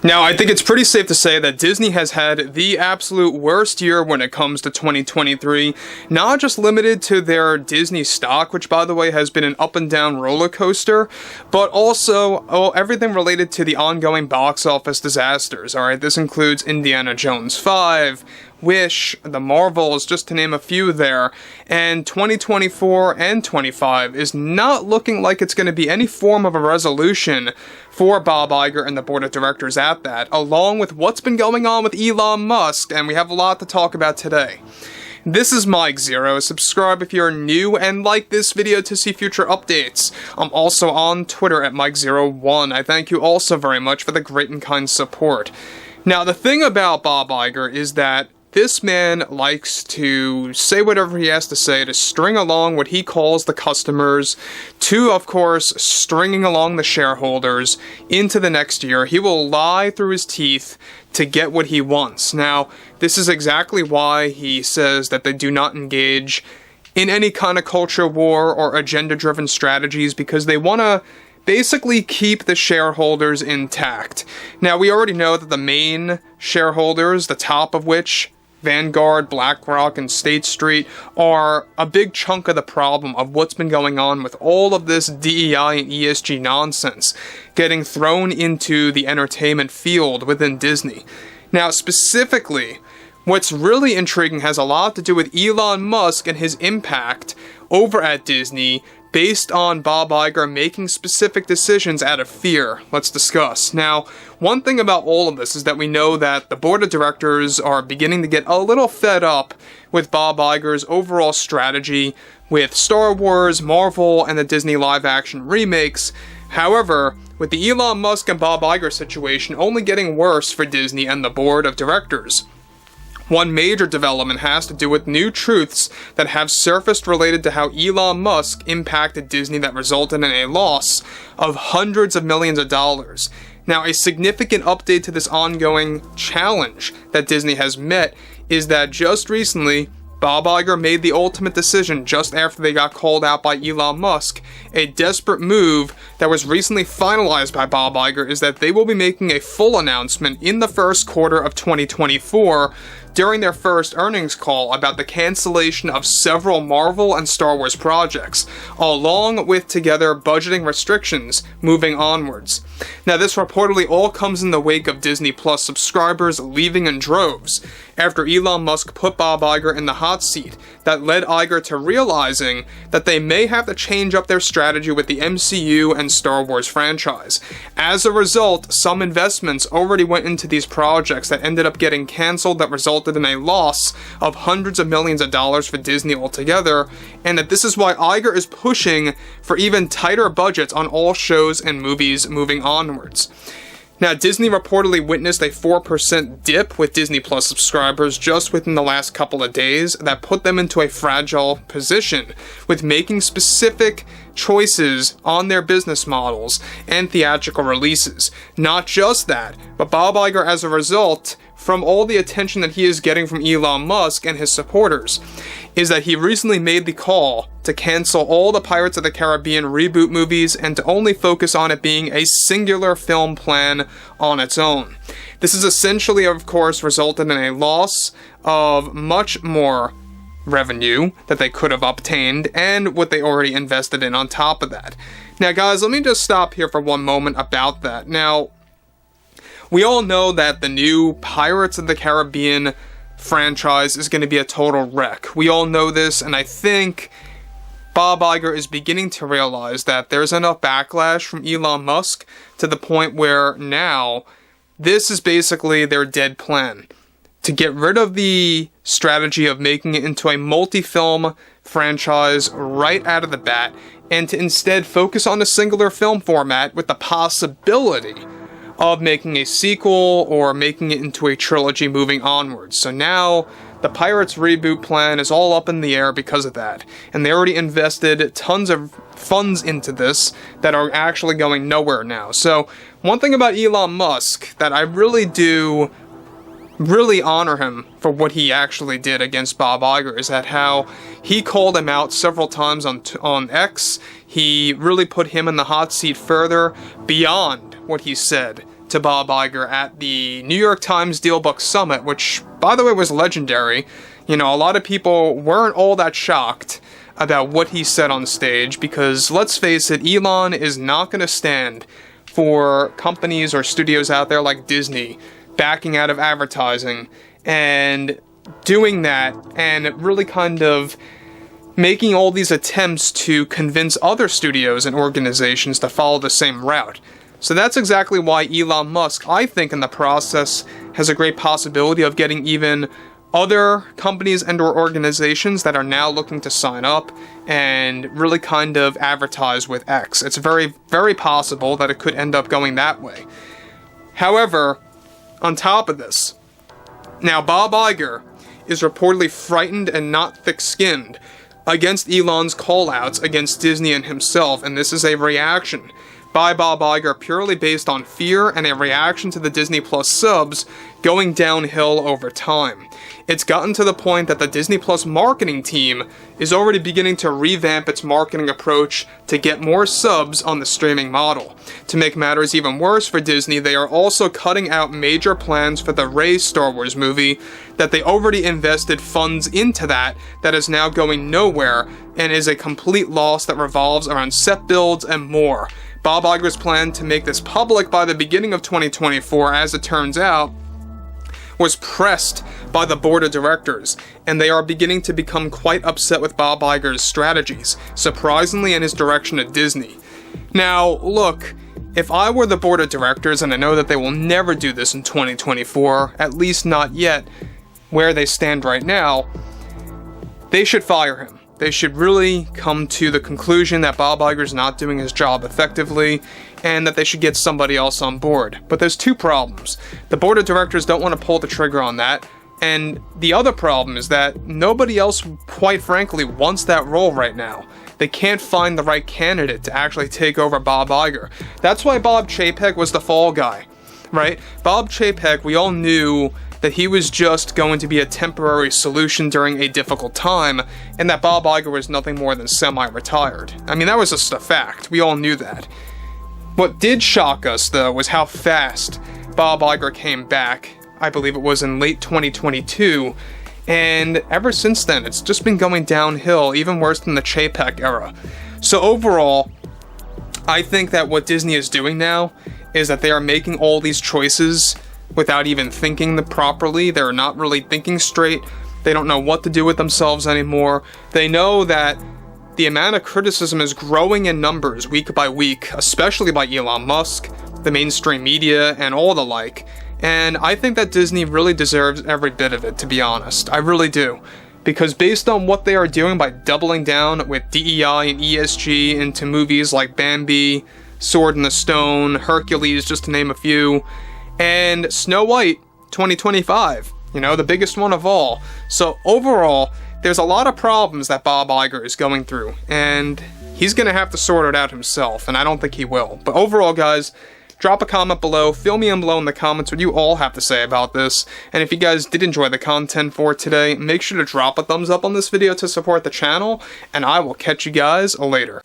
Now, I think it's pretty safe to say that Disney has had the absolute worst year when it comes to 2023, not just limited to their Disney stock, which by the way has been an up and down roller coaster, but also everything related to the ongoing box office disasters. Alright, this includes Indiana Jones 5, Wish, the Marvels, just to name a few there, and 2024 and 25 is not looking like it's going to be any form of a resolution for Bob Iger and the board of directors at that, along with what's been going on with Elon Musk, and we have a lot to talk about today. This is Mike Zero. Subscribe if you're new and like this video to see future updates. I'm also on Twitter at Mike01. I thank you also very much for the great and kind support. Now, the thing about Bob Iger is that this man likes to say whatever he has to say to string along what he calls the customers to, of course, stringing along the shareholders into the next year. He will lie through his teeth to get what he wants. Now, this is exactly why he says that they do not engage in any kind of culture war or agenda-driven strategies, because they want to basically keep the shareholders intact. Now, we already know that the main shareholders, the top of which, Vanguard, BlackRock, and State Street, are a big chunk of the problem of what's been going on with all of this DEI and ESG nonsense getting thrown into the entertainment field within Disney. Now, specifically, what's really intriguing has a lot to do with Elon Musk and his impact over at Disney based on Bob Iger making specific decisions out of fear. Let's discuss. Now, one thing about all of this is that we know that the board of directors are beginning to get a little fed up with Bob Iger's overall strategy with Star Wars, Marvel, and the Disney live-action remakes. However, with the Elon Musk and Bob Iger situation only getting worse for Disney and the board of directors, one major development has to do with new truths that have surfaced related to how Elon Musk impacted Disney that resulted in a loss of hundreds of millions of dollars. Now, a significant update to this ongoing challenge that Disney has met is that just recently, Bob Iger made the ultimate decision just after they got called out by Elon Musk. A desperate move that was recently finalized by Bob Iger is that they will be making a full announcement in the first quarter of 2024 during their first earnings call about the cancellation of several Marvel and Star Wars projects, along with together budgeting restrictions moving onwards. Now, this reportedly all comes in the wake of Disney Plus subscribers leaving in droves after Elon Musk put Bob Iger in the hot seat. That led Iger to realizing that they may have to change up their strategy with the MCU and Star Wars franchise. As a result, some investments already went into these projects that ended up getting canceled, that resulted in a loss of hundreds of millions of dollars for Disney altogether, and that this is why Iger is pushing for even tighter budgets on all shows and movies moving onwards. Now, Disney reportedly witnessed a 4% dip with Disney Plus subscribers just within the last couple of days that put them into a fragile position with making specific choices on their business models and theatrical releases. Not just that, but Bob Iger, as a result, from all the attention that he is getting from Elon Musk and his supporters, is that he recently made the call to cancel all the Pirates of the Caribbean reboot movies and to only focus on it being a singular film plan on its own. This has essentially, of course, resulted in a loss of much more revenue that they could have obtained and what they already invested in on top of that. Now, guys, let me just stop here for one moment about that. Now, we all know that the new Pirates of the Caribbean franchise is going to be a total wreck. We all know this, and I think Bob Iger is beginning to realize that there's enough backlash from Elon Musk to the point where now this is basically their dead plan. To get rid of the strategy of making it into a multi-film franchise right out of the bat, and to instead focus on a singular film format with the possibility of making a sequel or making it into a trilogy moving onwards. So now the Pirates reboot plan is all up in the air because of that. And they already invested tons of funds into this that are actually going nowhere now. So one thing about Elon Musk that I really honor him for what he actually did against Bob Iger is that how he called him out several times on X. He really put him in the hot seat further beyond what he said to Bob Iger at the New York Times Dealbook Summit, which, by the way, was legendary. You know, a lot of people weren't all that shocked about what he said on stage because, let's face it, Elon is not going to stand for companies or studios out there like Disney backing out of advertising and doing that and really kind of making all these attempts to convince other studios and organizations to follow the same route. So that's exactly why Elon Musk, I think, in the process, has a great possibility of getting even other companies and or organizations that are now looking to sign up and really kind of advertise with X. It's very, very possible that it could end up going that way. However, on top of this, now Bob Iger is reportedly frightened and not thick-skinned against Elon's call-outs against Disney and himself, and this is a reaction by Bob Iger purely based on fear and a reaction to the Disney Plus subs going downhill over time. It's gotten to the point that the Disney Plus marketing team is already beginning to revamp its marketing approach to get more subs on the streaming model. To make matters even worse for Disney, they are also cutting out major plans for the Rey Star Wars movie that they already invested funds into that is now going nowhere and is a complete loss that revolves around set builds and more. Bob Iger's plan to make this public by the beginning of 2024, as it turns out, was pressed by the board of directors, and they are beginning to become quite upset with Bob Iger's strategies, surprisingly in his direction at Disney. Now, look, if I were the board of directors, and I know that they will never do this in 2024, at least not yet, where they stand right now, they should fire him. They should really come to the conclusion that Bob Iger's not doing his job effectively and that they should get somebody else on board. But there's two problems. The board of directors don't want to pull the trigger on that, and the other problem is that nobody else, quite frankly, wants that role right now. They can't find the right candidate to actually take over Bob Iger. That's why Bob Chapek was the fall guy, right? Bob Chapek, we all knew that he was just going to be a temporary solution during a difficult time, and that Bob Iger was nothing more than semi-retired. I mean, that was just a fact. We all knew that. What did shock us, though, was how fast Bob Iger came back. I believe it was in late 2022, and ever since then, it's just been going downhill, even worse than the Chapek era. So overall, I think that what Disney is doing now is that they are making all these choices without even thinking them properly. They're not really thinking straight. They don't know what to do with themselves anymore. They know that the amount of criticism is growing in numbers week by week, especially by Elon Musk, the mainstream media, and all the like. And I think that Disney really deserves every bit of it, to be honest. I really do. Because based on what they are doing by doubling down with DEI and ESG into movies like Bambi, Sword in the Stone, Hercules, just to name a few, and Snow White 2025, the biggest one of all. So overall, there's a lot of problems that Bob Iger is going through, and he's going to have to sort it out himself, and I don't think he will. But overall, guys, drop a comment below, fill me in below in the comments what you all have to say about this, and if you guys did enjoy the content for today, make sure to drop a thumbs up on this video to support the channel, and I will catch you guys later.